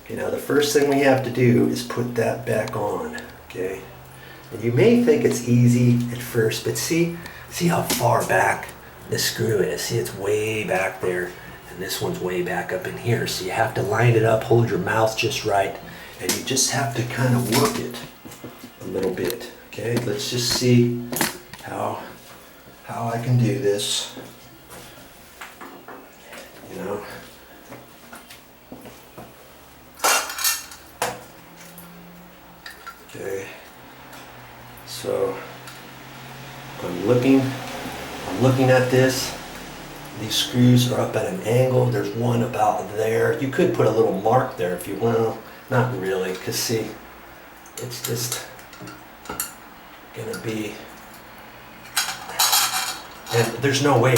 Okay, now the first thing we have to do is put that back on, okay? And you may think it's easy at first, but see how far back this screw is. See, it's way back there, and this one's way back up in here. So you have to line it up, hold your mouth just right, and you just have to kind of work it a little bit, okay? Let's just see how I can do this, you know? Okay, so I'm looking at this. These screws are up at an angle. There's one about there. You could put a little mark there if you want. Well, not really, because see, it's just gonna be, and there's no way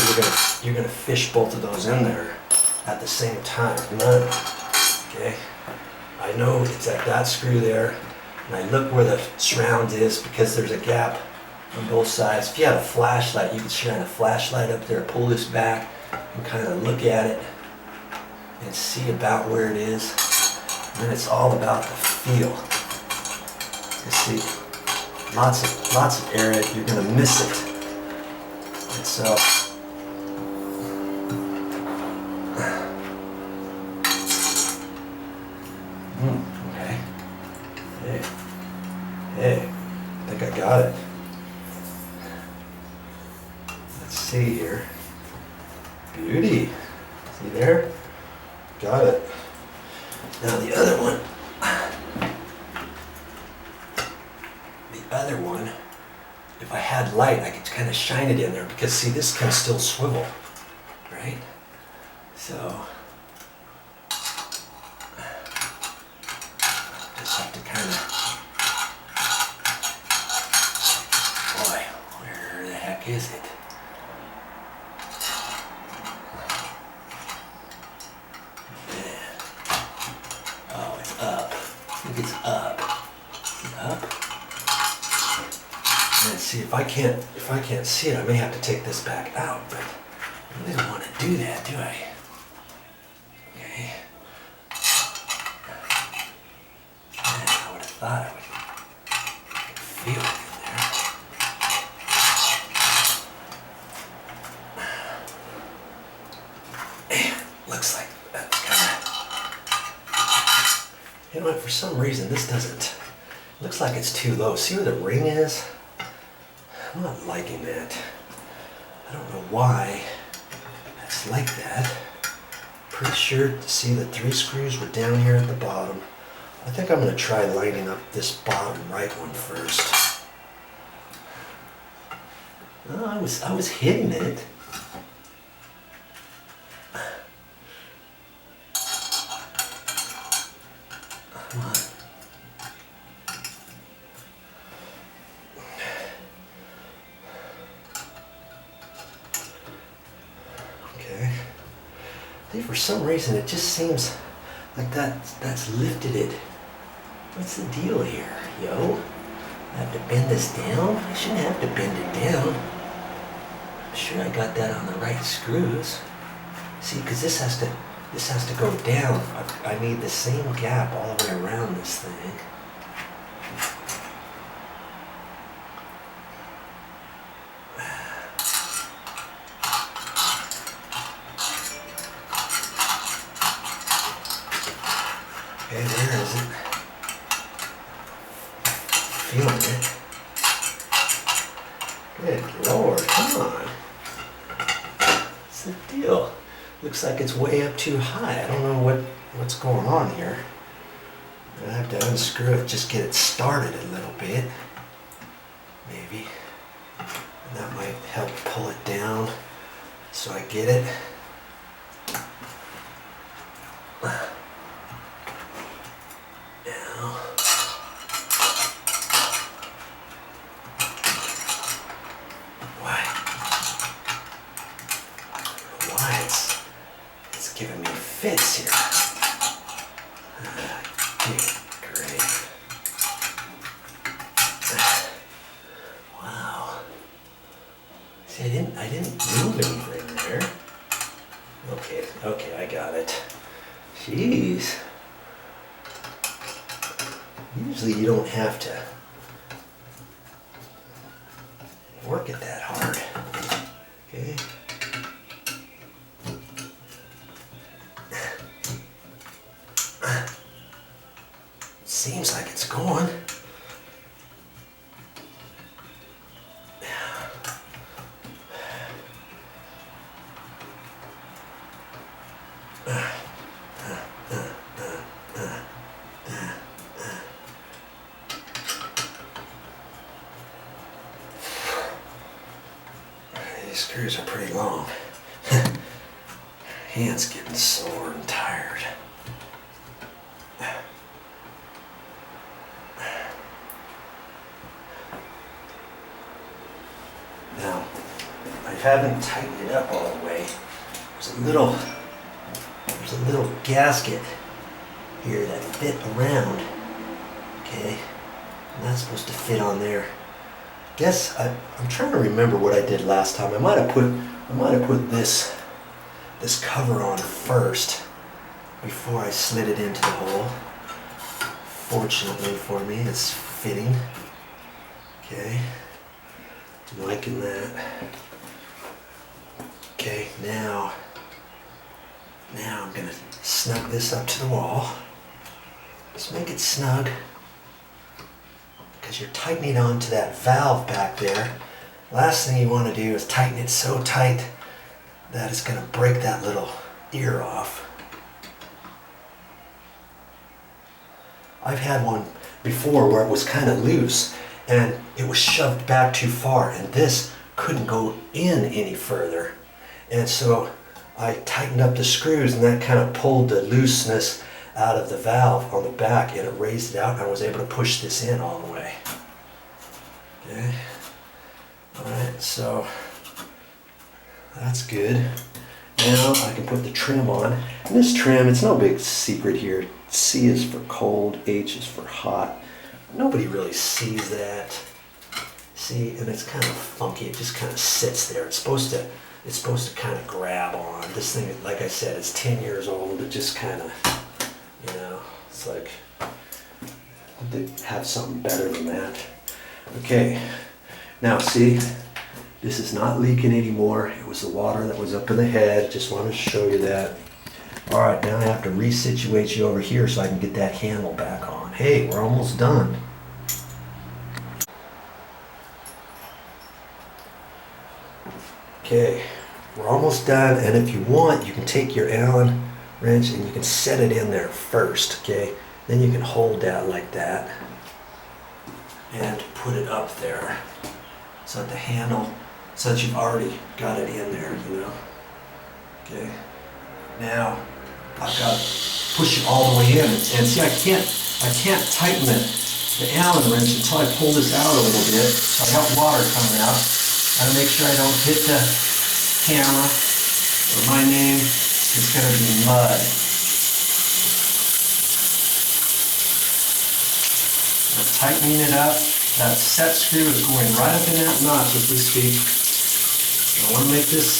you're gonna fish both of those in there at the same time. None. Okay, I know it's at that screw there. And I look where the surround is because there's a gap on both sides. If you had a flashlight, you could shine a flashlight up there, pull this back, and kind of look at it and see about where it is. And then it's all about the feel. You see, lots of area, you're gonna miss it. And so, okay. Hey, I think I got it. Let's see here. Beauty. See there? Got it. Now the other one. If I had light, I could kind of shine it in there because see, this can still swivel, right? So, just have to kind of, boy, where the heck is it? Man. Oh, it's up. I think it's up. Is it up? Let's see, if I can't see it, I may have to take this back out, but I really don't want to do that, do I? Okay. Man, I would have thought I would feel it in there. Man, looks like that's kind of, you know what, for some reason this doesn't, looks like it's too low. See where the ring is? I'm not liking that. I don't know why that's like that. Pretty sure to see the 3 screws were down here at the bottom. I think I'm going to try lining up this bottom right one first. Oh, I was hitting it. Come on. For some reason, it just seems like that's lifted it. What's the deal here, yo? I have to bend this down? I shouldn't have to bend it down. I'm sure I got that on the right screws. See, because this has to go down. I need the same gap all the way around this thing. Okay, where is it? Feeling it. Good Lord, come on. What's the deal? Looks like it's way up too high. I don't know what's going on here. I have to unscrew it, just get it started a little bit. Maybe. And that might help pull it down so I get it. Giving me fits here. Great. Wow. See, I didn't move anything there. Okay, I got it. Jeez. Usually you don't have to work it that hard. Okay. Seems like it's going. These screws are pretty long. Hands getting sore and tired. Now, I haven't tightened it up all the way. There's a little gasket here that fit around. Okay, and that's supposed to fit on there. Guess I'm trying to remember what I did last time. I might have put this cover on first before I slid it into the hole. Fortunately for me, it's fitting. Okay, I'm liking that. Okay, now I'm gonna snug this up to the wall. Just make it snug, because you're tightening onto that valve back there. Last thing you want to do is tighten it so tight that it's gonna break that little ear off. I've had one before where it was kind of loose and it was shoved back too far, and this couldn't go in any further. And so I tightened up the screws, and that kind of pulled the looseness out of the valve on the back, and it raised it out, and I was able to push this in all the way. Okay. Alright, so that's good. Now I can put the trim on. And this trim, it's no big secret here. C is for cold, H is for hot. Nobody really sees that. See, and it's kind of funky. It just kind of sits there. It's supposed to kind of grab on. This thing, like I said, it's 10 years old. It just kind of, you know, it's like they have something better than that. Okay, now see, this is not leaking anymore. It was the water that was up in the head. Just wanted to show you that. All right, now I have to resituate you over here so I can get that handle back on. Hey, we're almost done. Okay, we're almost done, and if you want, you can take your Allen wrench and you can set it in there first, okay? Then you can hold that like that and put it up there so that the handle, so that you've already got it in there, you know? Okay, now I've got to push it all the way in, and see, I can't tighten the Allen wrench until I pull this out a little bit, so I got water coming out. Gotta make sure I don't hit the camera or my name. It's gonna be mud. I'm tightening it up. That set screw is going right up in that notch as we speak. I want to make this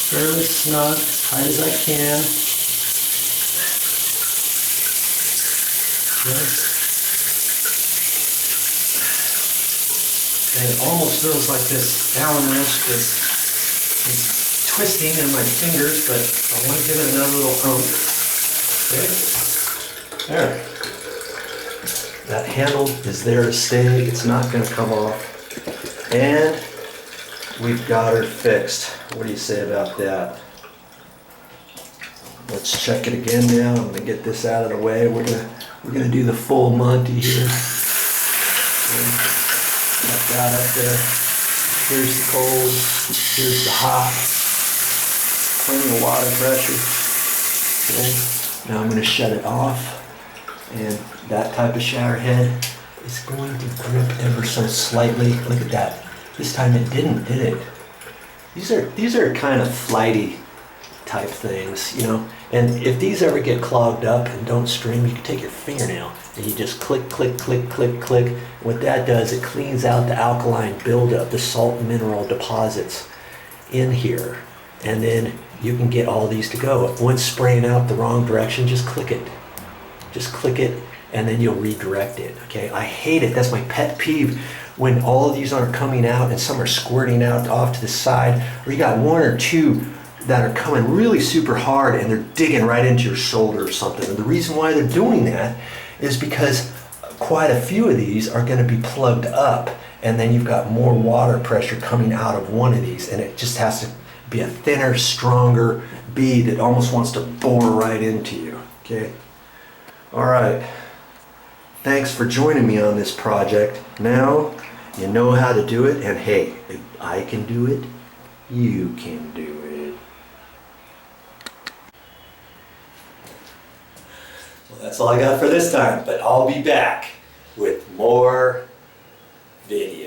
fairly snug, as tight as I can. Okay. And it almost feels like this Allen wrench is twisting in my fingers, but I want to give it another little Okay. There. That handle is there to stay. It's not going to come off. And we've got her fixed. What do you say about that? Let's check it again now. I'm going to get this out of the way. We're going to do the full Monty here. Okay. Got that up there. Here's the cold. Here's the hot. Plenty of water pressure. Okay. Now I'm going to shut it off. And that type of shower head is going to grip ever so slightly. Look at that. This time it didn't, did it? These are kind of flighty type things, you know. And if these ever get clogged up and don't stream, you can take your fingernail and you just click, click, click, click, click. What that does, it cleans out the alkaline buildup, the salt and mineral deposits in here. And then you can get all these to go. If one's spraying out the wrong direction, just click it. Just click it and then you'll redirect it, okay? I hate it, that's my pet peeve, when all of these aren't coming out and some are squirting out off to the side, or you got one or two that are coming really super hard and they're digging right into your shoulder or something. And the reason why they're doing that is because quite a few of these are gonna be plugged up, and then you've got more water pressure coming out of one of these, and it just has to be a thinner, stronger bead that almost wants to bore right into you, okay? All right, thanks for joining me on this project. Now you know how to do it, and hey, if I can do it, you can do it. Well, that's all I got for this time, but I'll be back with more videos.